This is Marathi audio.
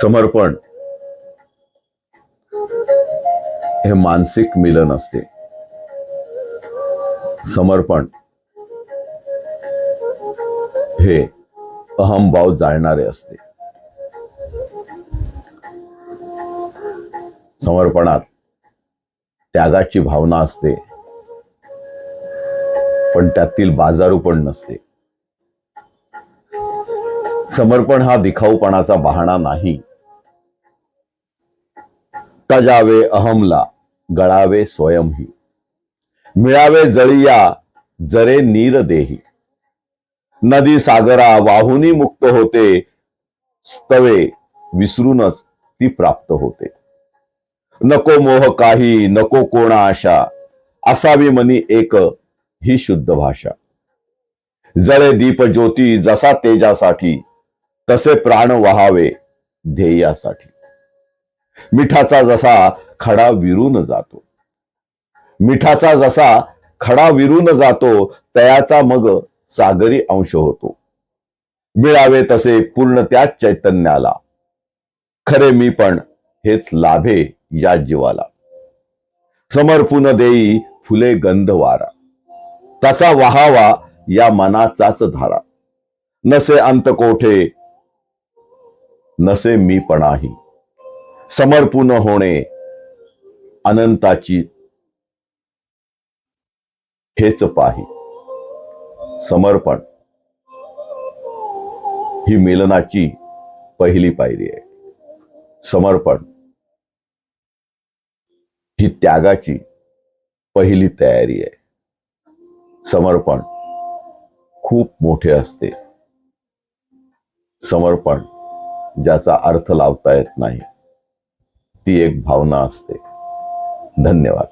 समर्पण हे मानसिक मिलन असते. समर्पण हे अहमभाव जाळणारे असते. समर्पणात त्यागाची भावना असते, पण त्यातील बाजारूपण नसते. समर्पण हा दिखाऊपणाचा बहाणा नाही. तजावे अहमला, गळावे स्वयंही, मिळावे जळिया जरे नीर देही. नदी सागरा वाहुनी मुक्त होते, स्तवे विसरूनच ती प्राप्त होते. नको मोह काही, नको कोणा आशा, असावी मनी एक ही शुद्ध भाषा. जळे दीप ज्योती जसा तेजासाठी, तसे प्राण वहावे ध्येयासाठी. मिठाचा जसा खडा विरून जातो, मिठाचा जसा खडा विरून जातो, तयाचा मग सागरी अंश होतो. मिळावे तसे पूर्ण त्याच चैतन्याला, खरे मी पण हेच लाभे या जीवाला. समर्पून देई फुले गंध वारा, तसा वहावा या मनाचाच धारा. नसे अंत कोठे नसे मी पणाही, समर्पून होणे अनंताची हेच पाही. समर्पण ही मिलनाची पहिली पायरी आहे. समर्पण ही त्यागाची पहिली तयारी आहे. समर्पण खूप मोठे असते. समर्पण ज्याचा अर्थ लावता येत नाही, ती एक भावना असते. धन्यवाद.